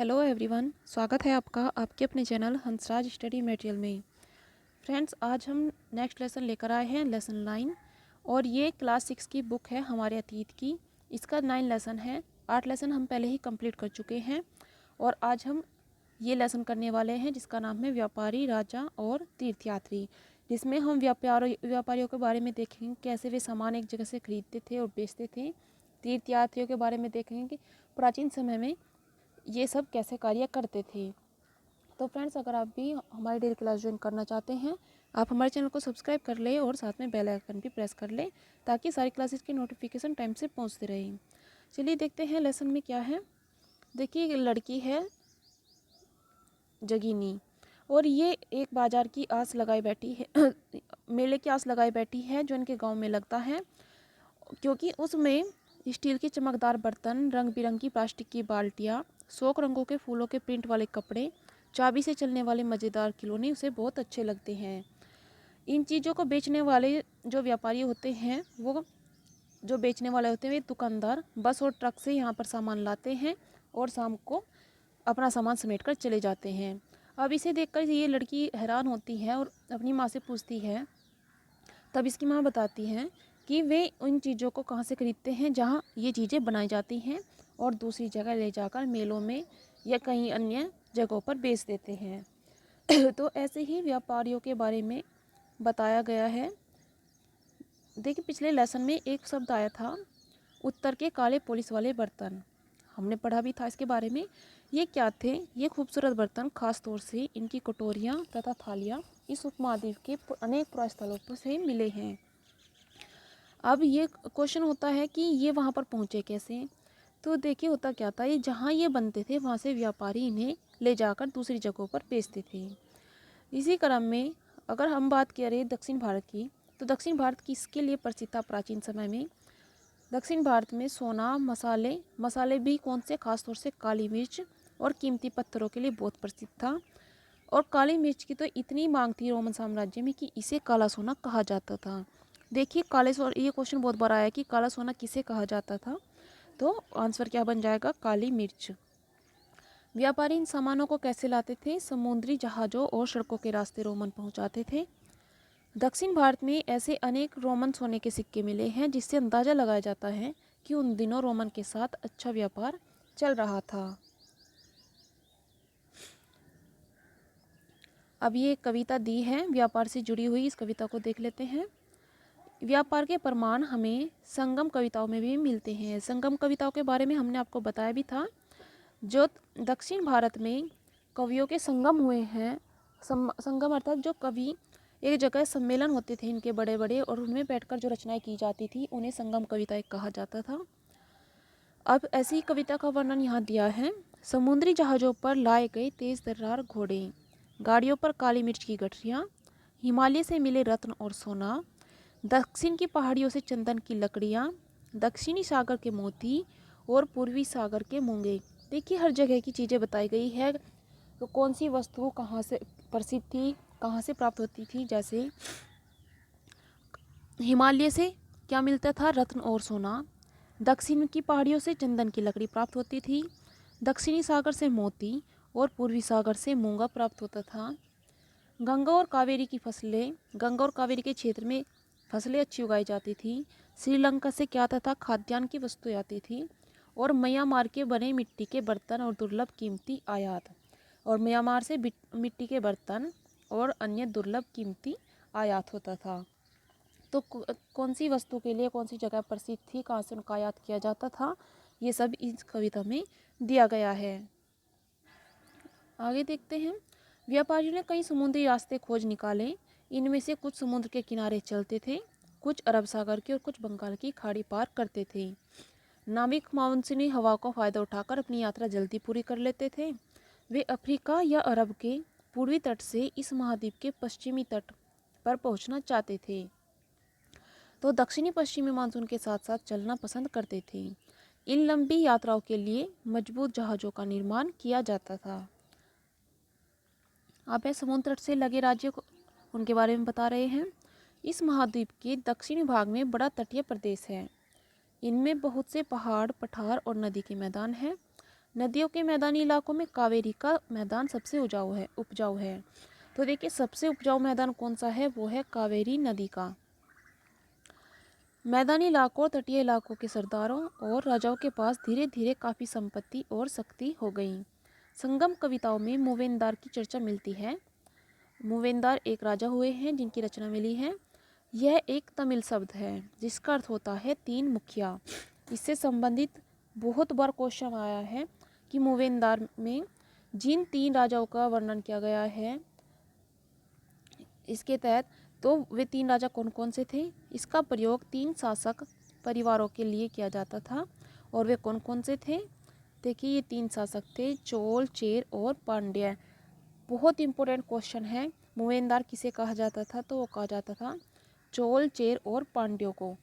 Hello everyone, स्वागत है आपका आपके अपने चैनल हंसराज स्टडी मटेरियल में। फ्रेंड्स, आज हम नेक्स्ट लेसन लेकर आए हैं, लेसन 9। और ये क्लास 6 की बुक है हमारे अतीत की। इसका 9 लेसन है। 8 लेसन हम पहले ही कंप्लीट कर चुके हैं और आज हम ये लेसन करने वाले हैं जिसका नाम है व्यापारी, राजा और तीर्थयात्री, जिसमें हम व्यापारियों के बारे में देखेंगे कैसे वे सामान एक जगह से खरीदते थे और बेचते थे। तीर्थयात्रियों के बारे में देखेंगे कि प्राचीन समय में ये सब कैसे कार्य करते थे। तो फ्रेंड्स, अगर आप भी हमारी डेली क्लास ज्वाइन करना चाहते हैं, आप हमारे चैनल को सब्सक्राइब कर लें और साथ में बेल आइकन भी प्रेस कर लें ताकि सारी क्लासेस की नोटिफिकेशन टाइम से पहुंचते रहें। चलिए देखते हैं लेसन में क्या है। देखिए, एक लड़की है जगीनी और ये एक बाजार की आस लगाई बैठी है मेले की आस लगाई बैठी है जो इनके गाँव में लगता है, क्योंकि उसमें स्टील के चमकदार बर्तन, रंग बिरंगी प्लास्टिक की बाल्टियाँ, 100 रंगों के फूलों के प्रिंट वाले कपड़े, चाबी से चलने वाले मज़ेदार खिलौने उसे बहुत अच्छे लगते हैं। इन चीज़ों को बेचने वाले जो व्यापारी होते हैं, वो जो बेचने वाले होते हैं वे दुकानदार बस और ट्रक से यहाँ पर सामान लाते हैं और शाम को अपना सामान समेट कर चले जाते हैं। अब इसे देखकर ये लड़की हैरान होती है और अपनी माँ से पूछती है। तब इसकी माँ बताती हैं कि वे उन चीज़ों को कहाँ से खरीदते हैं जहाँ ये चीज़ें बनाई जाती हैं और दूसरी जगह ले जाकर मेलों में या कहीं अन्य जगहों पर बेच देते हैं। तो ऐसे ही व्यापारियों के बारे में बताया गया है। देखिए, पिछले लेसन में एक शब्द आया था, उत्तर के काले पुलिस वाले बर्तन। हमने पढ़ा भी था इसके बारे में। ये क्या थे? ये खूबसूरत बर्तन, खास तौर से इनकी कटोरियाँ तथा थालियाँ इस उपमहाद्वीप के अनेक पुरास्थलों से मिले हैं। अब ये क्वेश्चन होता है कि ये वहाँ पर पहुँचे कैसे। तो देखिए, होता क्या था, ये जहाँ ये बनते थे वहाँ से व्यापारी इन्हें ले जाकर दूसरी जगहों पर बेचते थे। इसी क्रम में अगर हम बात करें दक्षिण भारत की, तो दक्षिण भारत किसके लिए प्रसिद्ध था प्राचीन समय में? दक्षिण भारत में सोना, मसाले भी कौन से, खासतौर से काली मिर्च और कीमती पत्थरों के लिए बहुत प्रसिद्ध था। और काली मिर्च की तो इतनी मांग थी रोमन साम्राज्य में कि इसे काला सोना कहा जाता था। देखिए, काले सोना, ये क्वेश्चन बहुत बार आया कि काला सोना किसे कहा जाता था, तो आंसर क्या बन जाएगा? काली मिर्च। व्यापारी इन सामानों को कैसे लाते थे? समुद्री जहाज़ों और सड़कों के रास्ते रोमन पहुंचाते थे। दक्षिण भारत में ऐसे अनेक रोमन सोने के सिक्के मिले हैं जिससे अंदाज़ा लगाया जाता है कि उन दिनों रोमन के साथ अच्छा व्यापार चल रहा था। अब ये कविता दी है व्यापार से जुड़ी हुई, इस कविता को देख लेते हैं। व्यापार के प्रमाण हमें संगम कविताओं में भी मिलते हैं। संगम कविताओं के बारे में हमने आपको बताया भी था। जो दक्षिण भारत में कवियों के संगम हुए हैं, संगम अर्थात जो कवि एक जगह सम्मेलन होते थे इनके बड़े बड़े, और उनमें बैठकर जो रचनाएं की जाती थी उन्हें संगम कविताएं कहा जाता था। अब ऐसी कविता का वर्णन यहाँ दिया है। समुद्री जहाज़ों पर लाए गए तेज तर्रार घोड़े, गाड़ियों पर काली मिर्च की गठरियाँ, हिमालय से मिले रत्न और सोना, दक्षिण की पहाड़ियों से चंदन की लकड़ियाँ, दक्षिणी सागर के मोती और पूर्वी सागर के मूंगे। देखिए, हर जगह की चीज़ें बताई गई है, तो कौन सी वस्तु कहाँ से प्रसिद्ध थी, कहाँ से प्राप्त होती थी। जैसे हिमालय से क्या मिलता था? रत्न और सोना। दक्षिण की पहाड़ियों से चंदन की लकड़ी प्राप्त होती थी। दक्षिणी सागर से मोती और पूर्वी सागर से मूंगा प्राप्त होता था। गंगा और कावेरी के क्षेत्र में फसलें अच्छी उगाई जाती थी। श्रीलंका से क्या आता था? खाद्यान्न की वस्तुएं आती थी। और म्यांमार के बने मिट्टी के बर्तन और दुर्लभ कीमती आयात, और म्यांमार से मिट्टी के बर्तन और अन्य दुर्लभ कीमती आयात होता था। तो कौन सी वस्तु के लिए कौन सी जगह प्रसिद्ध थी, कहाँ से उनका आयात किया जाता था, ये सब इस कविता में दिया गया है। आगे देखते हैं। व्यापारियों ने कई समुद्री रास्ते खोज निकाले। इनमें से कुछ समुद्र के किनारे चलते थे, कुछ अरब सागर के और कुछ बंगाल की खाड़ी पार करते थे। नाविक मानसूनी हवा का फ़ायदा उठाकर अपनी यात्रा जल्दी पूरी कर लेते थे। वे अफ्रीका या अरब के पूर्वी तट से इस महाद्वीप के पश्चिमी तट पर पहुंचना चाहते थे, तो दक्षिणी पश्चिमी मानसून के साथ साथ चलना पसंद करते थे। इन लंबी यात्राओं के लिए मजबूत जहाज़ों का निर्माण किया जाता था। आप समुद्र तट से लगे राज्य को उनके बारे में बता रहे हैं। इस महाद्वीप के दक्षिणी भाग में बड़ा तटीय प्रदेश है। इनमें बहुत से पहाड़, पठार और नदी के मैदान हैं। नदियों के मैदानी इलाकों में कावेरी का मैदान सबसे उपजाऊ है। तो देखिए सबसे उपजाऊ मैदान कौन सा है, वो है कावेरी नदी का। मैदानी इलाकों और तटीय इलाकों के सरदारों और राजाओं के पास धीरे धीरे काफ़ी संपत्ति और शक्ति हो गई। संगम कविताओं में मूवेंदार की चर्चा मिलती है। मूवेंदार एक राजा हुए हैं जिनकी रचना मिली है। यह एक तमिल शब्द है जिसका अर्थ होता है तीन मुखिया। इससे संबंधित बहुत बार क्वेश्चन आया है कि मूवेंदार में जिन तीन राजाओं का वर्णन किया गया है इसके तहत, तो वे तीन राजा कौन कौन से थे। इसका प्रयोग तीन शासक परिवारों के लिए किया जाता था और वे कौन कौन से थे। देखिए ये तीन शासक थे, चोल, चेर और पांड्य। बहुत इंपॉर्टेंट क्वेश्चन है। मूवेंदार किसे कहा जाता था, तो वो कहा जाता था चोल, चेर और पांड्यों को।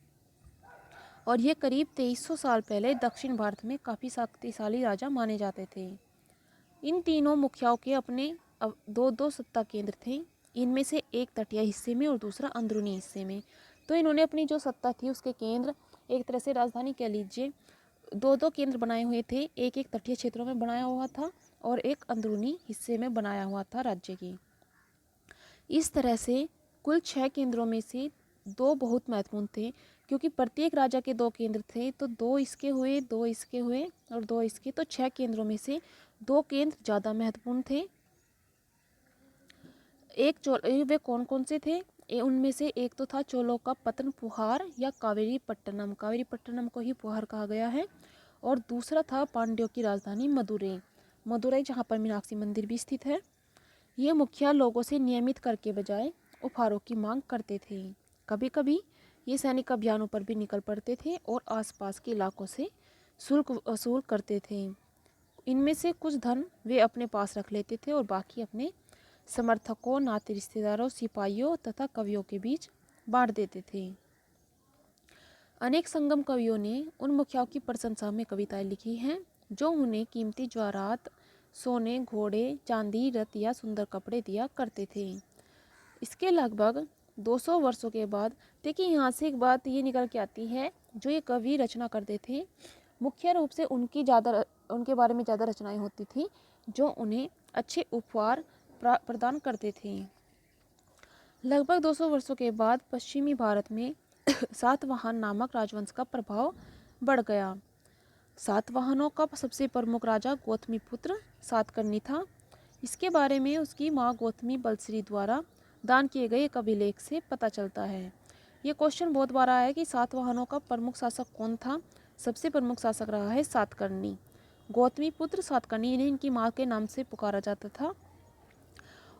और ये करीब 2300 साल पहले दक्षिण भारत में काफ़ी शक्तिशाली राजा माने जाते थे। इन तीनों मुखियाओं के अपने दो दो सत्ता केंद्र थे। इनमें से एक तटीय हिस्से में और दूसरा अंदरूनी हिस्से में। तो इन्होंने अपनी जो सत्ता थी उसके केंद्र, एक तरह से राजधानी कह लीजिए, दो दो केंद्र बनाए हुए थे। एक एक तटीय क्षेत्रों में बनाया हुआ था और एक अंदरूनी हिस्से में बनाया हुआ था राज्य की। इस तरह से कुल 6 केंद्रों में से 2 बहुत महत्वपूर्ण थे, क्योंकि प्रत्येक राजा के 2 केंद्र थे। तो 2 इसके हुए, 2 इसके हुए और 2 इसके। तो 6 केंद्रों में से 2 केंद्र ज़्यादा महत्वपूर्ण थे। वे कौन कौन से थे, उनमें से एक तो था चोलों का पतन पुहार या कावेरी पट्टनम। कावेरी पट्टनम को ही पुहार कहा गया है। और दूसरा था पांड्यों की राजधानी मदुरै। मदुरै जहाँ पर मीनाक्षी मंदिर भी स्थित है। ये मुखिया लोगों से नियमित कर के बजाय उपहारों की मांग करते थे। कभी कभी ये सैनिक अभियानों पर भी निकल पड़ते थे और आसपास के इलाकों से शुल्क वसूल करते थे। इनमें से कुछ धन वे अपने पास रख लेते थे और बाकी अपने समर्थकों, नाते रिश्तेदारों, सिपाहियों तथा कवियों के बीच बांट देते थे। अनेक संगम कवियों ने उन मुखियाओं की प्रशंसा में कविताएं लिखी हैं जो उन्हें कीमती जवाहरात, सोने, घोड़े, चांदी, रथ या सुंदर कपड़े दिया करते थे। इसके लगभग 200 वर्षों के बाद देखिए यहाँ से एक बात ये निकल के आती है, जो ये कवि रचना करते थे मुख्य रूप से उनके बारे में ज़्यादा रचनाएं होती थी जो उन्हें अच्छे उपहार प्रदान करते थे। लगभग 200 वर्षों के बाद पश्चिमी भारत में सातवाहन नामक राजवंश का प्रभाव बढ़ गया। सातवाहनों का सबसे प्रमुख राजा गौतमीपुत्र सातकर्णी था। इसके बारे में उसकी माँ गौतमी बलश्री द्वारा दान किए गए एक अभिलेख से पता चलता है। ये क्वेश्चन बहुत बार आया है कि सातवाहनों का प्रमुख शासक कौन था। सबसे प्रमुख शासक रहा है सातकर्णी। गौतमीपुत्र सातकर्णी, इन्हें इनकी माँ के नाम से पुकारा जाता था।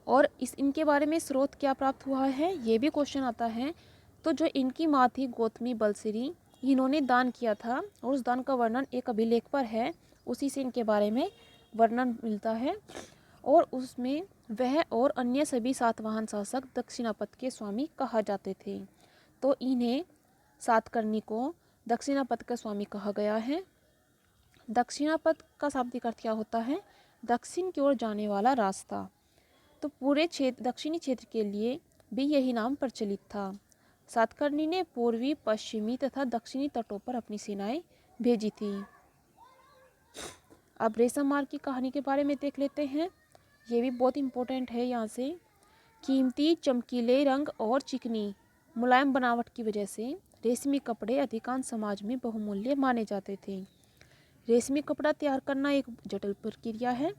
और इनके बारे में स्रोत क्या प्राप्त हुआ है, ये भी क्वेश्चन आता है। तो जो इनकी माँ थी गौतमी बलश्री, इन्होंने दान किया था और उस दान का वर्णन एक अभिलेख पर है। उसी से इनके बारे में वर्णन मिलता है और उसमें वह और अन्य सभी सातवाहन शासक दक्षिणापथ के स्वामी कहा जाते थे। तो इन्हें सातकर्णी को दक्षिणापथ का स्वामी कहा गया है। दक्षिणापथ का शाब्दिक अर्थ क्या होता है, दक्षिण की ओर जाने वाला रास्ता। तो पूरे दक्षिणी क्षेत्र के लिए भी यही नाम प्रचलित था। सातकर्णी ने पूर्वी, पश्चिमी तथा दक्षिणी तटों पर अपनी सेनाएं भेजी थी। अब रेशम मार्ग की कहानी के बारे में देख लेते हैं। ये भी बहुत इम्पोर्टेंट है। यहाँ से कीमती, चमकीले रंग और चिकनी मुलायम बनावट की वजह से रेशमी कपड़े अधिकांश समाज में बहुमूल्य माने जाते थे। रेशमी कपड़ा तैयार करना एक जटिल प्रक्रिया है।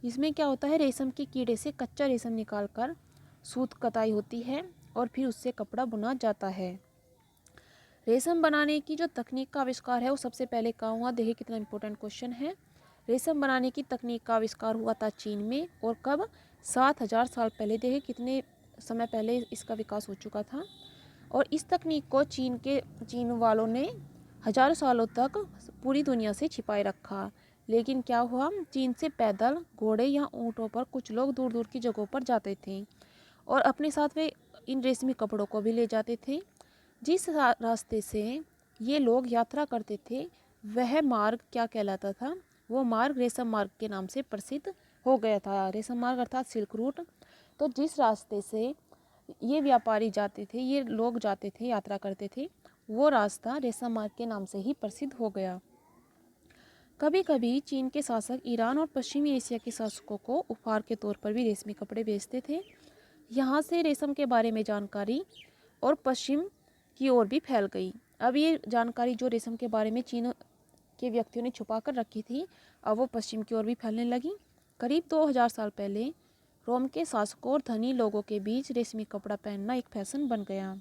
इसमें क्या होता है, रेशम के कीड़े से कच्चा रेशम निकालकर सूत कताई होती है और फिर उससे कपड़ा बुना जाता है। रेशम बनाने की जो तकनीक का आविष्कार है वो सबसे पहले कहाँ हुआ, देखिए कितना इंपॉर्टेंट क्वेश्चन है। रेशम बनाने की तकनीक का आविष्कार हुआ था चीन में। और कब, 7000 साल पहले। देखिए कितने समय पहले इसका विकास हो चुका था। और इस तकनीक को चीन वालों ने हजारों सालों तक पूरी दुनिया से छिपाए रखा। लेकिन क्या हुआ, चीन से पैदल, घोड़े या ऊँटों पर कुछ लोग दूर दूर की जगहों पर जाते थे और अपने साथ वे इन रेशमी कपड़ों को भी ले जाते थे। जिस रास्ते से ये लोग यात्रा करते थे वह मार्ग क्या कहलाता था, वो मार्ग रेशम मार्ग के नाम से प्रसिद्ध हो गया था। रेशम मार्ग अर्थात सिल्क रूट। तो जिस रास्ते से ये व्यापारी जाते थे, ये लोग जाते थे, यात्रा करते थे, वो रास्ता रेशम मार्ग के नाम से ही प्रसिद्ध हो गया। कभी कभी चीन के शासक ईरान और पश्चिमी एशिया के शासकों को उपहार के तौर पर भी रेशमी कपड़े बेचते थे। यहाँ से रेशम के बारे में जानकारी और पश्चिम की ओर भी फैल गई। अब ये जानकारी जो रेशम के बारे में चीन के व्यक्तियों ने छुपा कर रखी थी, अब वो पश्चिम की ओर भी फैलने लगी। करीब 2000 साल पहले रोम के शासकों और धनी लोगों के बीच रेशमी कपड़ा पहनना एक फैशन बन गया।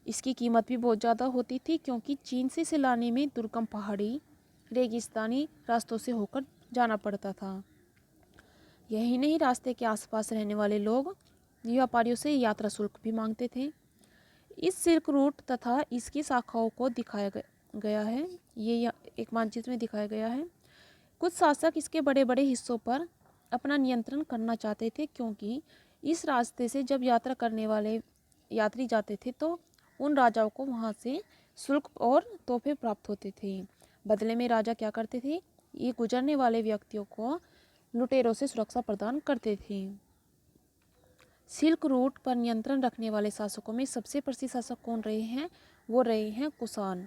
इसकी कीमत भी बहुत ज़्यादा होती थी, क्योंकि चीन से इसे लाने में दुर्गम पहाड़ी रेगिस्तानी रास्तों से होकर जाना पड़ता था। यही नहीं, रास्ते के आसपास रहने वाले लोग व्यापारियों से यात्रा शुल्क भी मांगते थे। इस सिल्क रूट तथा इसकी शाखाओं को दिखाया गया है, ये एक मानचित्र में दिखाया गया है। कुछ शासक इसके बड़े बड़े हिस्सों पर अपना नियंत्रण करना चाहते थे, क्योंकि इस रास्ते से जब यात्रा करने वाले यात्री जाते थे तो उन राजाओं को वहाँ से शुल्क और तोहफे प्राप्त होते थे। बदले में राजा क्या करते थे, ये गुजरने वाले व्यक्तियों को लुटेरों से सुरक्षा प्रदान करते थे। सिल्क रूट पर नियंत्रण रखने वाले शासकों में सबसे प्रसिद्ध शासक कौन रहे हैं, वो रहे हैं कुषाण।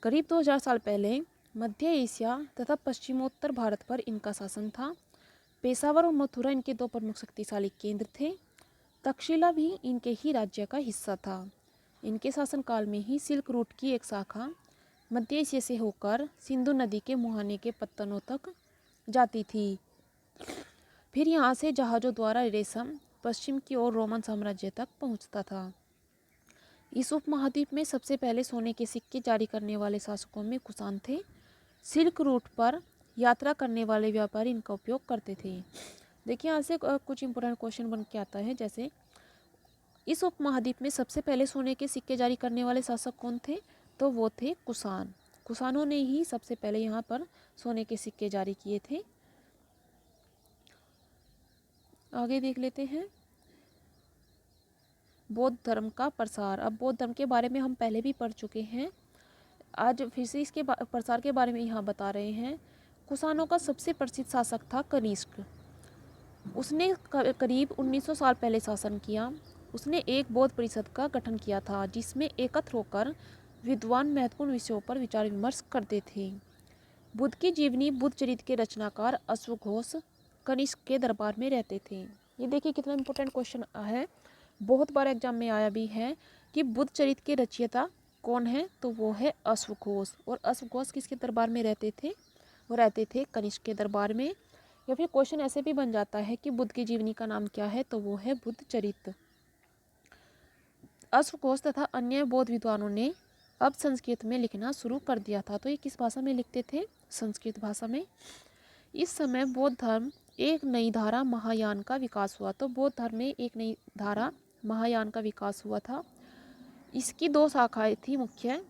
करीब 2000 साल पहले मध्य एशिया तथा पश्चिमोत्तर भारत पर इनका शासन था। पेशावर और मथुरा इनके दो प्रमुख शक्तिशाली केंद्र थे। तक्षशिला भी इनके ही राज्य का हिस्सा था। इनके शासनकाल में ही सिल्क रूट की एक शाखा मध्य एशिया से होकर सिंधु नदी के मुहाने के पत्तनों तक जाती थी। फिर यहाँ से जहाज़ों द्वारा रेशम पश्चिम की ओर रोमन साम्राज्य तक पहुँचता था। इस उपमहाद्वीप में सबसे पहले सोने के सिक्के जारी करने वाले शासकों में कुषाण थे। सिल्क रूट पर यात्रा करने वाले व्यापारी इनका उपयोग करते थे। देखिए, यहाँ से कुछ इंपॉर्टेंट क्वेश्चन बन के आता है, जैसे इस उपमहाद्वीप में सबसे पहले सोने के सिक्के जारी करने वाले शासक कौन थे, तो वो थे कुषाण। कुषाणों ने ही सबसे पहले यहाँ पर सोने के सिक्के जारी किए थे। आगे देख लेते हैं बौद्ध धर्म का प्रसार। अब बौद्ध धर्म के बारे में हम पहले भी पढ़ चुके हैं, आज फिर से इसके प्रसार के बारे में यहाँ बता रहे हैं। कुषाणों का सबसे प्रसिद्ध शासक था कनिष्क। उसने करीब 1900 साल पहले शासन किया। उसने एक बौद्ध परिषद का गठन किया था, जिसमें एकत्र होकर विद्वान महत्वपूर्ण विषयों पर विचार विमर्श करते थे। बुद्ध की जीवनी बुद्ध चरित्र के रचनाकार अश्वघोष कनिष्क के दरबार में रहते थे। ये देखिए कितना इंपॉर्टेंट क्वेश्चन है, बहुत बार एग्जाम में आया भी है कि बुद्ध चरित्र के रचयिता कौन है, तो वो है अश्वघोष। और अश्वघोष किसके दरबार में रहते थे, वो रहते थे कनिष्क के दरबार में। या फिर क्वेश्चन ऐसे भी बन जाता है कि बुद्ध की जीवनी का नाम क्या है, तो वो है बुद्ध चरित्र। अश्वघोष तथा अन्य बौद्ध विद्वानों ने अब संस्कृत में लिखना शुरू कर दिया था। तो ये किस भाषा में लिखते थे, संस्कृत भाषा में। इस समय बौद्ध धर्म एक नई धारा महायान का विकास हुआ। तो बौद्ध धर्म में एक नई धारा महायान का विकास हुआ था। इसकी दो शाखाएं थी मुख्य।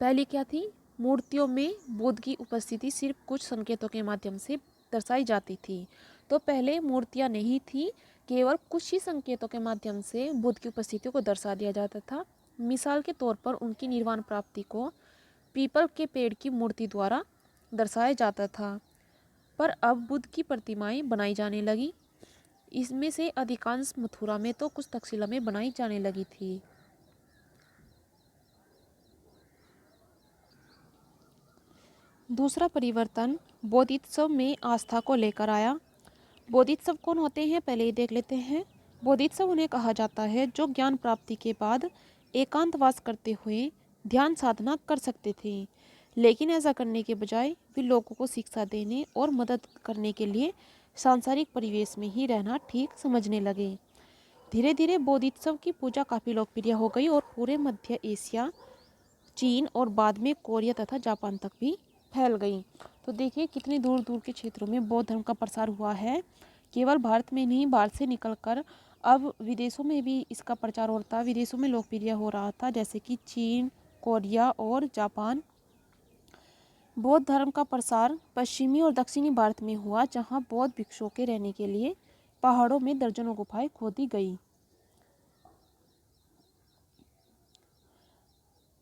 पहली क्या थी, मूर्तियों में बुद्ध की उपस्थिति सिर्फ कुछ संकेतों के माध्यम से दर्शाई जाती थी। तो पहले मूर्तियां नहीं थी, केवल कुछ ही संकेतों के माध्यम से बुद्ध की उपस्थिति को दर्शा दिया जाता था। मिसाल के तौर पर उनकी निर्वाण प्राप्ति को पीपल के पेड़ की मूर्ति द्वारा दर्शाया जाता था। पर अब बुद्ध की प्रतिमाएं बनाई जाने लगी। इसमें से अधिकांश मथुरा में तो कुछ तक्षशिला में बनाई जाने लगी थी। दूसरा परिवर्तन बोधित्सव में आस्था को लेकर आया। बोधित्सव कौन होते हैं, पहले ही देख लेते हैं। बोधित्सव उन्हें कहा जाता है जो ज्ञान प्राप्ति के बाद एकांतवास करते हुए ध्यान साधना कर सकते थे, लेकिन ऐसा करने के बजाय वे लोगों को शिक्षा देने और मदद करने के लिए सांसारिक परिवेश में ही रहना ठीक समझने लगे। धीरे धीरे बोधित्सव की पूजा काफ़ी लोकप्रिय हो गई और पूरे मध्य एशिया, चीन और बाद में कोरिया तथा जापान तक भी फैल गई। तो देखिए कितने दूर दूर के क्षेत्रों में बौद्ध धर्म का प्रसार हुआ है। केवल भारत में नहीं, भारत से निकलकर अब विदेशों में भी इसका प्रचार होता, विदेशों में लोकप्रिय हो रहा था, जैसे कि चीन, कोरिया और जापान। बौद्ध धर्म का प्रसार पश्चिमी और दक्षिणी भारत में हुआ, जहाँ बौद्ध भिक्षुओं के रहने के लिए पहाड़ों में दर्जनों गुफाएं खोदी गई।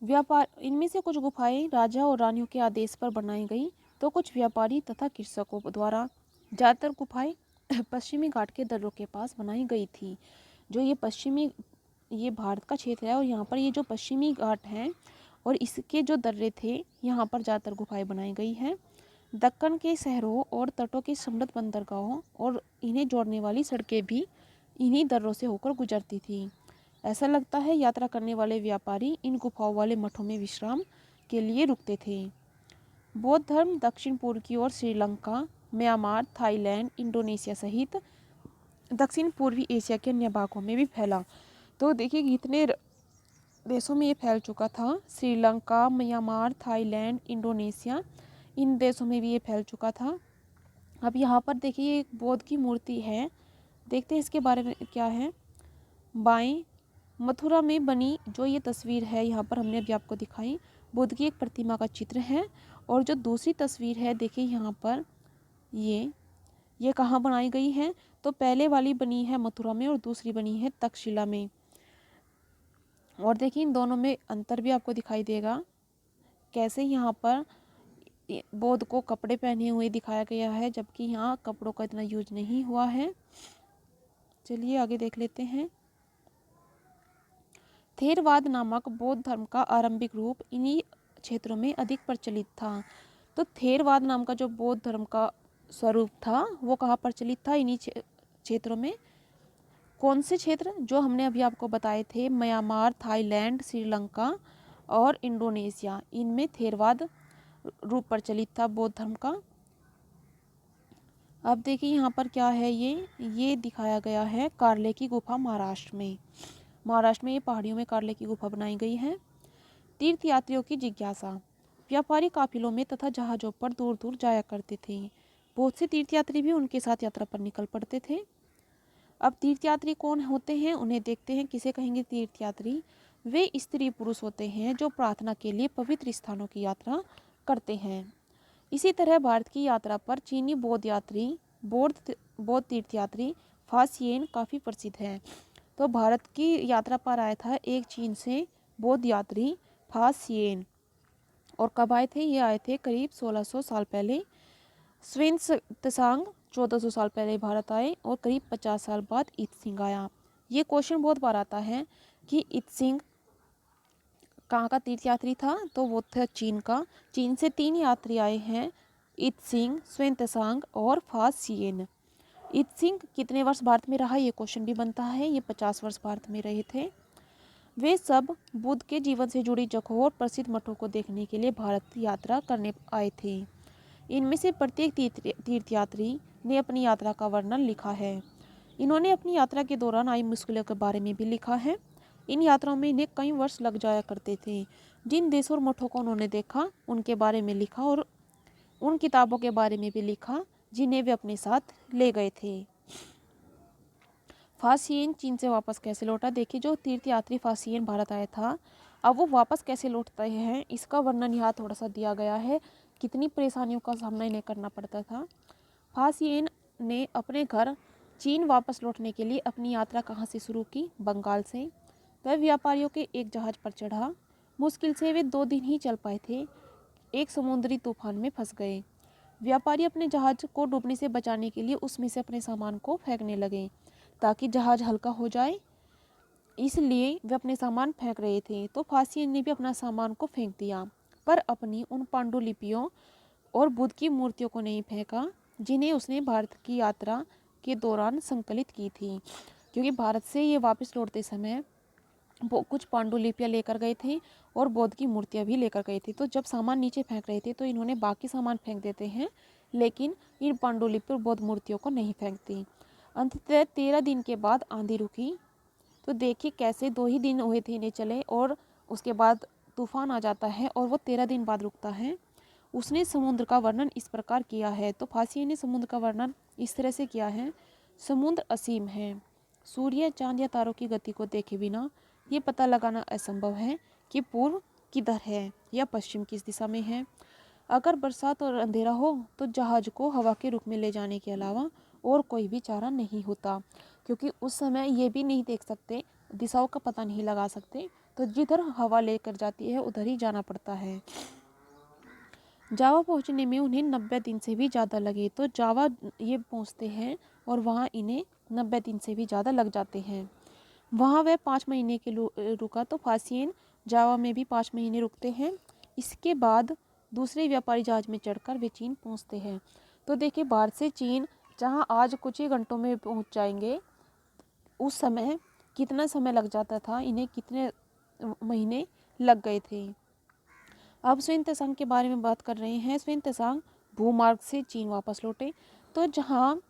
व्यापार, इनमें से कुछ गुफाएं राजा और रानियों के आदेश पर बनाई गई, तो कुछ व्यापारी तथा कृषकों द्वारा। ज़्यादातर गुफाएं पश्चिमी घाट के दर्रों के पास बनाई गई थी। जो ये भारत का क्षेत्र है, और यहाँ पर ये जो पश्चिमी घाट हैं और इसके जो दर्रे थे, यहाँ पर ज़्यादातर गुफाएं बनाई गई हैं। दक्कन के शहरों और तटों के समृद्ध बंदरगाहों और इन्हें जोड़ने वाली सड़कें भी इन्हीं दर्रों से होकर गुजरती थी। ऐसा लगता है यात्रा करने वाले व्यापारी इन गुफाओं वाले मठों में विश्राम के लिए रुकते थे। बौद्ध धर्म दक्षिण पूर्व की ओर श्रीलंका, म्यांमार, थाईलैंड, इंडोनेशिया सहित दक्षिण पूर्वी एशिया के अन्य भागों में भी फैला। तो देखिए कितने देशों में ये फैल चुका था। श्रीलंका, म्यांमार, थाईलैंड, इंडोनेशिया, इन देशों में भी ये फैल चुका था। अब यहाँ पर देखिए एक बौद्ध की मूर्ति है, देखते हैं इसके बारे में क्या है। बाएं मथुरा में बनी जो ये तस्वीर है यहाँ पर हमने अभी आपको दिखाई, बुद्ध की एक प्रतिमा का चित्र है। और जो दूसरी तस्वीर है देखिए यहाँ पर ये कहाँ बनाई गई है, तो पहले वाली बनी है मथुरा में और दूसरी बनी है तक्षशिला में। और देखिए इन दोनों में अंतर भी आपको दिखाई देगा, कैसे यहाँ पर बौद्ध को कपड़े पहने हुए दिखाया गया है जबकि यहाँ कपड़ों का इतना यूज नहीं हुआ है। चलिए आगे देख लेते हैं। थेरवाद नामक बौद्ध धर्म का आरंभिक रूप इन्हीं क्षेत्रों में अधिक प्रचलित था। तो थेरवाद नाम का जो बौद्ध धर्म का स्वरूप था वो कहाँ प्रचलित था, इन्हीं क्षेत्रों में। कौन से क्षेत्र, जो हमने अभी आपको बताए थे, म्यांमार, थाईलैंड, श्रीलंका और इंडोनेशिया, इनमें थेरवाद रूप प्रचलित था बौद्ध धर्म का। अब देखिए यहाँ पर क्या है, ये दिखाया गया है कार्ले की गुफा महाराष्ट्र में ये पहाड़ियों में कार्ले की गुफा बनाई गई है। तीर्थयात्रियों की जिज्ञासा। व्यापारी काफिलों में तथा जहाज़ों पर दूर दूर जाया करते थे। बहुत से तीर्थयात्री भी उनके साथ यात्रा पर निकल पड़ते थे। अब तीर्थयात्री कौन होते हैं उन्हें देखते हैं। किसे कहेंगे तीर्थयात्री? वे स्त्री पुरुष होते हैं जो प्रार्थना के लिए पवित्र स्थानों की यात्रा करते हैं। इसी तरह भारत की यात्रा पर चीनी बौद्ध तीर्थयात्री फासियन काफ़ी प्रसिद्ध है। तो भारत की यात्रा पर आया था एक चीन से बौद्ध यात्री फासियन। और कब आए थे? ये आए थे करीब 1600 साल पहले। त्सांग 1400 साल पहले भारत आए और करीब 50 साल बाद इत्सिंग आया। ये क्वेश्चन बहुत बार आता है कि इत्सिंग कहाँ का तीर्थयात्री था, तो वो था चीन का। चीन से 3 यात्री आए हैं, इत्सिंग, त्सांग और फासियन। इत्सिंग कितने वर्ष भारत में रहा, ये क्वेश्चन भी बनता है। ये 50 वर्ष भारत में रहे थे। वे सब बुद्ध के जीवन से जुड़ी जगहों और प्रसिद्ध मठों को देखने के लिए भारत यात्रा करने आए थे। इनमें से प्रत्येक तीर्थयात्री ने अपनी यात्रा का वर्णन लिखा है। इन्होंने अपनी यात्रा के दौरान आई मुश्किलों के बारे में भी लिखा है। इन यात्राओं में इन्हें कई वर्ष लग जाया करते थे। जिन देशों और मठों को उन्होंने देखा उनके बारे में लिखा और उन किताबों के बारे में भी लिखा जिन्हें वे अपने साथ ले गए थे। फासियन चीन से वापस कैसे लौटा? देखिए जो तीर्थयात्री फासियन भारत आया था, अब वो वापस कैसे लौटते हैं इसका वर्णन यहाँ थोड़ा सा दिया गया है। कितनी परेशानियों का सामना इन्हें करना पड़ता था। फासियन ने अपने घर चीन वापस लौटने के लिए अपनी यात्रा कहाँ से शुरू की? बंगाल से। वह व्यापारियों के एक जहाज़ पर चढ़ा। मुश्किल से वे 2 दिन ही चल पाए थे, एक समुद्री तूफान में फंस गए। व्यापारी अपने जहाज़ को डूबने से बचाने के लिए उसमें से अपने सामान को फेंकने लगे ताकि जहाज़ हल्का हो जाए, इसलिए वे अपने सामान फेंक रहे थे। तो फासियन ने भी अपना सामान को फेंक दिया, पर अपनी उन पांडुलिपियों और बुद्ध की मूर्तियों को नहीं फेंका जिन्हें उसने भारत की यात्रा के दौरान संकलित की थी। क्योंकि भारत से ये वापस लौटते समय वो कुछ पांडुलिपियाँ लेकर गए थे और बौद्ध की मूर्तियाँ भी लेकर गए थे। तो जब सामान नीचे फेंक रहे थे तो इन्होंने बाकी सामान फेंक देते हैं, लेकिन इन पांडुलिपि और बौद्ध मूर्तियों को नहीं फेंकती। अंततः 13 दिन के बाद आंधी रुकी। तो देखिए कैसे 2 ही दिन हुए थे इन्हें चले और उसके बाद तूफान आ जाता है और वो 13 दिन बाद रुकता है। उसने समुद्र का वर्णन इस प्रकार किया है। तो फासियन ने समुद्र का वर्णन इस तरह से किया है। समुद्र असीम है। सूर्य, चांद या तारों की गति को देखे बिना ये पता लगाना असंभव है कि पूर्व किधर है या पश्चिम किस दिशा में है। अगर बरसात और अंधेरा हो तो जहाज को हवा के रुख में ले जाने के अलावा और कोई भी चारा नहीं होता, क्योंकि उस समय ये भी नहीं देख सकते, दिशाओं का पता नहीं लगा सकते, तो जिधर हवा लेकर जाती है उधर ही जाना पड़ता है। जावा पहुंचने में उन्हें 90 दिन से भी ज़्यादा लगे। तो जावा ये पहुंचते हैं और वहाँ इन्हें 90 दिन से भी ज़्यादा लग जाते हैं। वहाँ वह 5 महीने के रुका। तो फासियन जावा में भी 5 महीने रुकते हैं। इसके बाद दूसरे व्यापारी जहाज में चढ़कर वे चीन पहुंचते हैं। तो देखिए भारत से चीन जहां आज कुछ ही घंटों में पहुंच जाएंगे, उस समय कितना समय लग जाता था, इन्हें कितने महीने लग गए थे। अब स्वेन त्सांग के बारे में बात कर रहे हैं। स्वेन त्सांग भूमार्ग से चीन वापस लौटे। तो जहाँ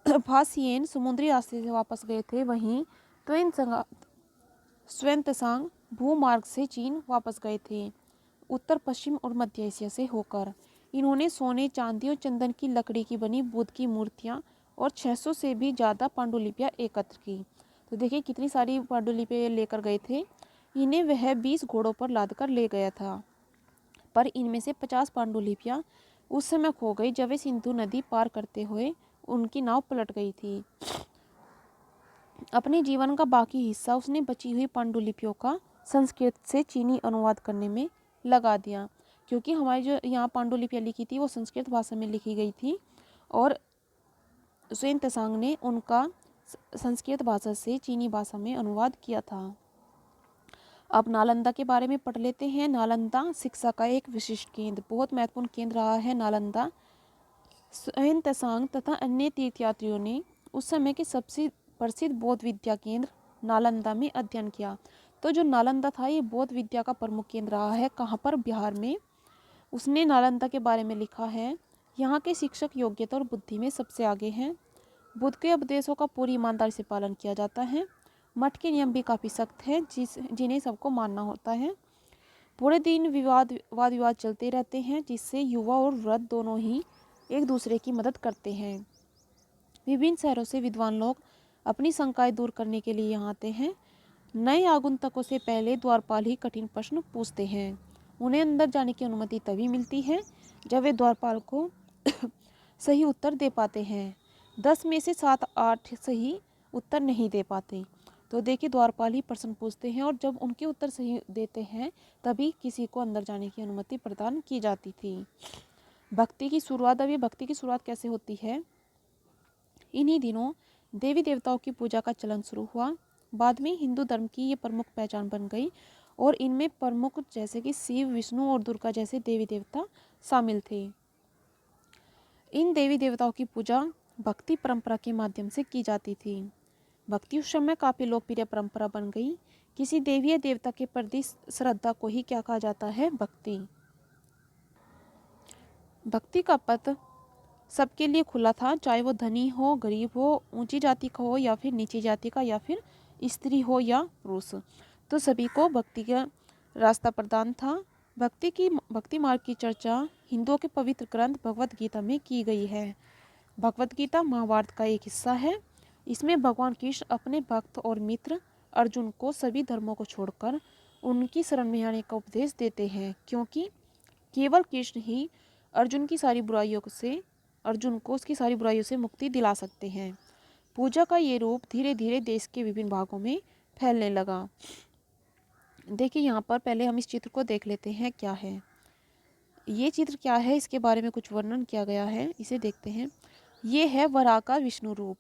फासियन समुद्री रास्ते से वापस गए थे, वहीं स्वेन त्सांग भूमार्ग से चीन वापस गए थे, उत्तर पश्चिम और मध्य एशिया से होकर। इन्होंने सोने, चांदी और चंदन की लकड़ी की बनी बुद्ध की मूर्तियाँ और 600 से भी ज़्यादा पांडुलिपियाँ एकत्र की। तो देखिए कितनी सारी पांडुलिपियाँ लेकर गए थे। इन्हें वह 20 घोड़ों पर लादकर ले गया था, पर इनमें से 50 पांडुलिपियाँ उस समय खो गई जब वे सिंधु नदी पार करते हुए उनकी नाव पलट गई थी। अपने जीवन का बाकी हिस्सा उसने बची हुई पांडुलिपियों का संस्कृत से चीनी अनुवाद करने में लगा दिया, क्योंकि हमारी जो यहाँ पांडुलिपियाँ लिखी थी वो संस्कृत भाषा में लिखी गई थी और स्वेन त्सांग ने उनका संस्कृत भाषा से चीनी भाषा में अनुवाद किया था। अब नालंदा के बारे में पढ़ लेते हैं। नालंदा शिक्षा का एक विशिष्ट केंद्र, बहुत महत्वपूर्ण केंद्र रहा है नालंदा। स्वेन त्सांग तथा अन्य तीर्थयात्रियों ने उस समय के सबसे प्रसिद्ध बौद्ध विद्या केंद्र नालंदा में अध्ययन किया। तो जो नालंदा था ये बौद्ध विद्या का प्रमुख केंद्र रहा है। कहाँ पर? बिहार में। उसने नालंदा के बारे में लिखा है, यहाँ के शिक्षक योग्यता और बुद्धि में सबसे आगे हैं। बुद्ध के उपदेशों का पूरी ईमानदारी से पालन किया जाता है। मठ के नियम भी काफ़ी सख्त हैं, जिन्हें सबको मानना होता है। पूरे दिन वाद विवाद चलते रहते हैं, जिससे युवा और वृद्ध दोनों ही एक दूसरे की मदद करते हैं। विभिन्न शहरों से विद्वान लोग अपनी शंकाएं दूर करने के लिए यहाँ आते हैं। नए आगंतुकों से पहले द्वारपाल ही कठिन प्रश्न पूछते हैं। उन्हें अंदर जाने की अनुमति तभी मिलती है जब वे द्वारपाल को सही उत्तर दे पाते हैं। 10 में से 7-8 सही उत्तर नहीं दे पाते। तो देखिए द्वारपाल ही प्रश्न पूछते हैं और जब उनके उत्तर सही देते हैं तभी किसी को अंदर जाने की अनुमति प्रदान की जाती थी। भक्ति की शुरुआत, अब ये भक्ति की शुरुआत कैसे होती है? इन्हीं दिनों देवी देवताओं की पूजा का चलन शुरू हुआ। बाद में हिंदू धर्म की ये प्रमुख पहचान बन गई और इनमें प्रमुख जैसे कि शिव, विष्णु और दुर्गा जैसे देवी देवता शामिल थे। इन देवी देवताओं की पूजा भक्ति परंपरा के माध्यम से की जाती थी। भक्ति उस समय काफ़ी लोकप्रिय परंपरा बन गई। किसी देवी या देवता के प्रति श्रद्धा को ही क्या कहा जाता है? भक्ति। भक्ति का पथ सबके लिए खुला था, चाहे वो धनी हो, गरीब हो, ऊंची जाति का हो या फिर नीची जाति का, या फिर स्त्री हो या पुरुष, तो सभी को भक्ति का रास्ता प्रदान था। भक्ति मार्ग की चर्चा हिंदुओं के पवित्र ग्रंथ भगवत गीता में की गई है। भगवत गीता महाभारत का एक हिस्सा है। इसमें भगवान कृष्ण अपने भक्त और मित्र अर्जुन को सभी धर्मों को छोड़कर उनकी शरण में आने का उपदेश देते हैं, क्योंकि केवल कृष्ण ही अर्जुन को उसकी सारी बुराइयों से मुक्ति दिला सकते हैं। पूजा का ये रूप धीरे धीरे देश के विभिन्न भागों में फैलने लगा। देखिए यहाँ पर पहले हम इस चित्र को देख लेते हैं क्या है। ये चित्र क्या है, इसके बारे में कुछ वर्णन किया गया है, इसे देखते हैं। ये है वराह का विष्णु रूप,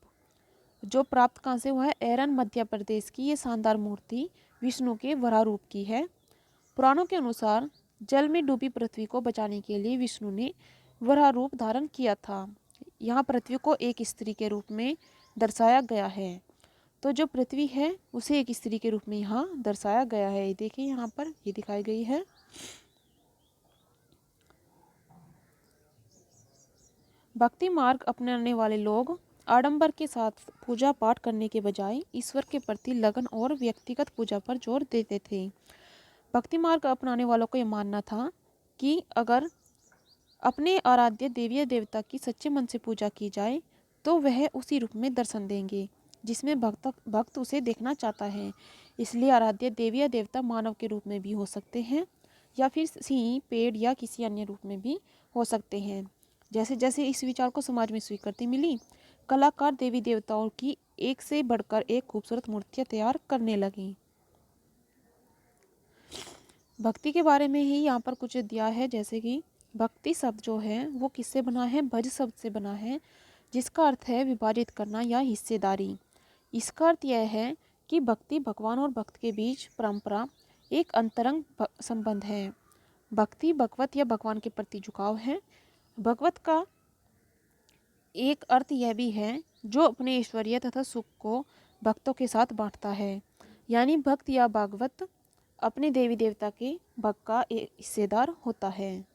जो प्राप्त कहाँ से हुआ है? एरन मध्य प्रदेश की ये शानदार मूर्ति विष्णु के वराह रूप की है। पुराणों के अनुसार जल में डूबी पृथ्वी को बचाने के लिए विष्णु ने वराह रूप धारण किया था। यहाँ पृथ्वी को एक स्त्री के रूप में दर्शाया गया है। तो जो पृथ्वी है उसे एक स्त्री के रूप में यहाँ दर्शाया गया है। देखिए यहाँ पर ये दिखाई गई है। भक्ति मार्ग अपनाने वाले लोग आडंबर के साथ पूजा पाठ करने के बजाय ईश्वर के प्रति लगन और व्यक्तिगत पूजा पर जोर देते थे। भक्ति मार्ग अपनाने वालों को यह मानना था कि अगर अपने आराध्य देवी देवता की सच्चे मन से पूजा की जाए तो वह उसी रूप में दर्शन देंगे जिसमें भक्त उसे देखना चाहता है। इसलिए आराध्य देवी या देवता मानव के रूप में भी हो सकते हैं या फिर सिंह, पेड़ या किसी अन्य रूप में भी हो सकते हैं। जैसे जैसे इस विचार को समाज में स्वीकृति मिली, कलाकार देवी देवताओं की एक से बढ़कर एक खूबसूरत मूर्तियां तैयार करने लगी। भक्ति के बारे में ही यहाँ पर कुछ दिया है, जैसे कि भक्ति शब्द जो है वो किससे बना है? भज शब्द से बना है, जिसका अर्थ है विभाजित करना या हिस्सेदारी। इसका अर्थ यह है कि भक्ति भगवान और भक्त के बीच परंपरा एक अंतरंग संबंध है। भक्ति भगवत या भगवान के प्रति झुकाव है। भगवत का एक अर्थ यह भी है जो अपने ऐश्वर्य तथा सुख को भक्तों के साथ बांटता है, यानी भक्त या भागवत अपने देवी देवता के भक्त का एक हिस्सेदार होता है।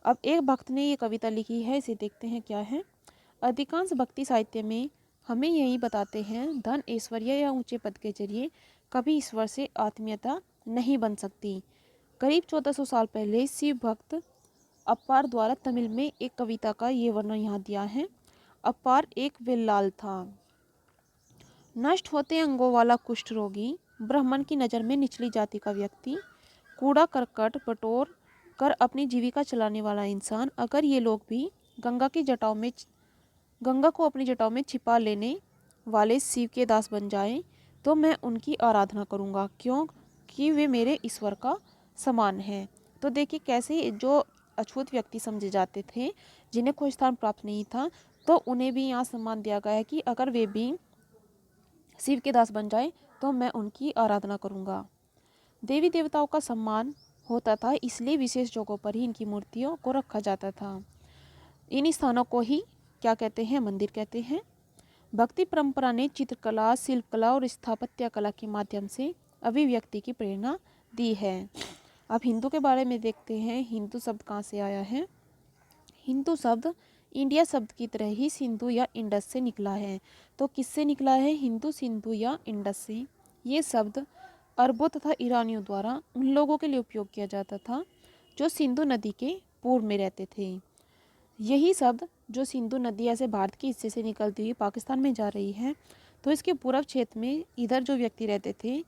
अब एक भक्त ने ये कविता लिखी है, इसे देखते हैं क्या है। अधिकांश भक्ति साहित्य में हमें यही बताते हैं, धन ऐश्वर्य या ऊंचे पद के जरिए कभी ईश्वर से आत्मीयता नहीं बन सकती। करीब 1400 साल पहले शिव भक्त अप्पार द्वारा तमिल में एक कविता का ये वर्णन यहाँ दिया है। अप्पार एक विल्लाल था, नष्ट होते अंगों वाला कुष्ठ रोगी, ब्राह्मण की नज़र में निचली जाति का व्यक्ति, कूड़ा करकट बटोर कर अपनी जीविका चलाने वाला इंसान। अगर ये लोग भी गंगा को अपनी जटाओं में छिपा लेने वाले शिव के दास बन जाएं, तो मैं उनकी आराधना करूंगा, क्योंकि वे मेरे ईश्वर का समान है। तो देखिए कैसे जो अछूत व्यक्ति समझे जाते थे, जिन्हें कोई स्थान प्राप्त नहीं था, तो उन्हें भी यहाँ सम्मान दिया गया है कि अगर वे भी शिव के दास बन जाए तो मैं उनकी आराधना करूंगा। देवी देवताओं का सम्मान होता था, इसलिए विशेष जगहों पर ही इनकी मूर्तियों को रखा जाता था। इन स्थानों को ही क्या कहते हैं? मंदिर कहते हैं। भक्ति परंपरा ने चित्रकला, शिल्पकला और स्थापत्य कला के माध्यम से अभिव्यक्ति की प्रेरणा दी है। अब हिंदू के बारे में देखते हैं, हिंदू शब्द कहाँ से आया है। हिंदू शब्द इंडिया शब्द की तरह ही सिंधु या इंडस से निकला है। तो किससे निकला है? हिंदू, सिंधु या इंडस से। ये शब्द अरबों तथा ईरानियों द्वारा उन लोगों के लिए उपयोग किया जाता था जो सिंधु नदी के पूर्व में रहते थे। यही शब्द जो सिंधु नदी ऐसे भारत के हिस्से से निकलती हुई पाकिस्तान में जा रही है, तो इसके पूर्व क्षेत्र में इधर जो व्यक्ति रहते थे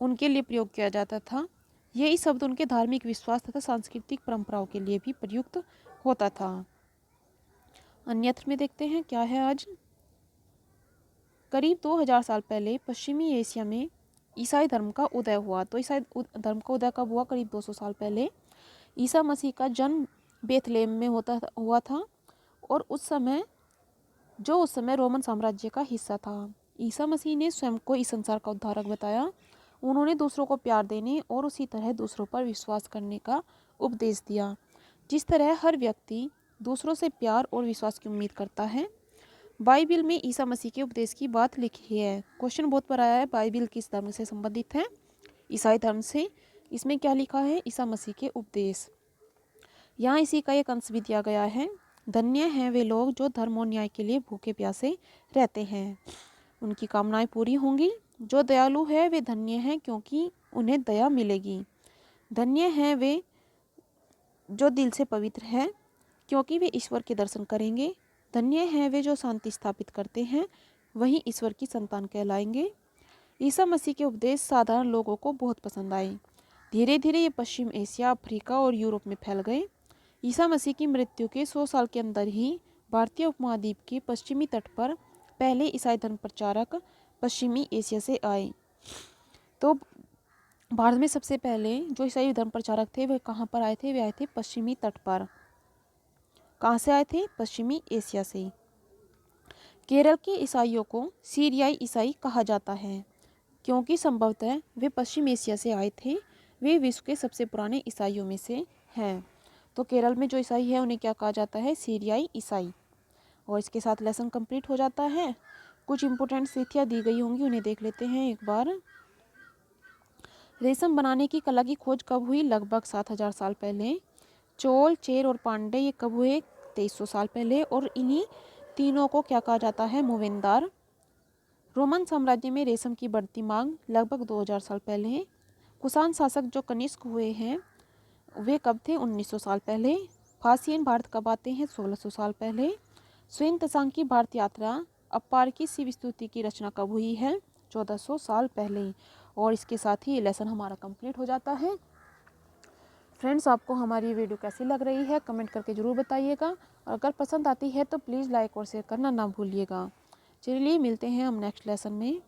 उनके लिए प्रयोग किया जाता था। यही शब्द उनके धार्मिक विश्वास तथा सांस्कृतिक परंपराओं के लिए भी प्रयुक्त होता था। अन्यत्र में देखते हैं क्या है आज। करीब 2000 साल पहले पश्चिमी एशिया में ईसाई धर्म का उदय हुआ। तो ईसाई धर्म का उदय कब हुआ? करीब 200 साल पहले। ईसा मसीह का जन्म बेथलेहम में हुआ था और उस समय रोमन साम्राज्य का हिस्सा था। ईसा मसीह ने स्वयं को इस संसार का उद्धारक बताया। उन्होंने दूसरों को प्यार देने और उसी तरह दूसरों पर विश्वास करने का उपदेश दिया, जिस तरह हर व्यक्ति दूसरों से प्यार और विश्वास की उम्मीद करता है। बाइबिल में ईसा मसीह के उपदेश की बात लिखी है। क्वेश्चन बहुत बार आया है, बाइबिल किस धर्म से संबंधित है? ईसाई धर्म से। इसमें क्या लिखा है? ईसा मसीह के उपदेश। यहाँ इसी का एक अंश भी दिया गया है। धन्य हैं वे लोग जो धर्म और न्याय के लिए भूखे प्यासे रहते हैं, उनकी कामनाएं पूरी होंगी। जो दयालु है वे धन्य हैं, क्योंकि उन्हें दया मिलेगी। धन्य हैं वे जो दिल से पवित्र हैं, क्योंकि वे ईश्वर के दर्शन करेंगे। धन्य हैं वे जो शांति स्थापित करते हैं, वही ईश्वर की संतान कहलाएंगे। ईसा मसीह के उपदेश साधारण लोगों को बहुत पसंद आए। धीरे धीरे ये पश्चिम एशिया, अफ्रीका और यूरोप में फैल गए। ईसा मसीह की मृत्यु के 100 साल के अंदर ही भारतीय उपमहाद्वीप के पश्चिमी तट पर पहले ईसाई धर्म प्रचारक पश्चिमी एशिया से आए। तो भारत में सबसे पहले जो ईसाई धर्म प्रचारक थे वे कहाँ पर आए थे? वे आए थे पश्चिमी तट पर। कहाँ से आए थे? पश्चिमी एशिया से। केरल के ईसाइयों को सीरियाई ईसाई कहा जाता है, क्योंकि संभवतः वे पश्चिम एशिया से आए थे। वे विश्व के सबसे पुराने ईसाइयों में से हैं। तो केरल में जो ईसाई है उन्हें क्या कहा जाता है? सीरियाई ईसाई। और इसके साथ लेसन कंप्लीट हो जाता है। कुछ इंपॉर्टेंट तिथियां दी गई होंगी, उन्हें देख लेते हैं एक बार। रेशम बनाने की कला की खोज कब हुई? लगभग 7000 साल पहले। चोल, चेर और पांडे ये कब हुए? 2300 साल पहले। और इन्हीं तीनों को क्या कहा जाता है? मूवेंदार। रोमन साम्राज्य में रेशम की बढ़ती मांग लगभग 2000 साल पहले है। कुषाण शासक जो कनिष्क हुए हैं वे कब थे? 1900 साल पहले। फासियन भारत कब आते हैं? 1600 साल पहले। स्वयं तसांग की भारत यात्रा, अप्पार की शिव स्तुति की रचना कब हुई है? 1400 साल पहले। और इसके साथ ही ये लेसन हमारा कंप्लीट हो जाता है। फ्रेंड्स, आपको हमारी वीडियो कैसी लग रही है कमेंट करके ज़रूर बताइएगा। और अगर पसंद आती है तो प्लीज़ लाइक और शेयर करना ना भूलिएगा। चलिए मिलते हैं हम नेक्स्ट लेसन में।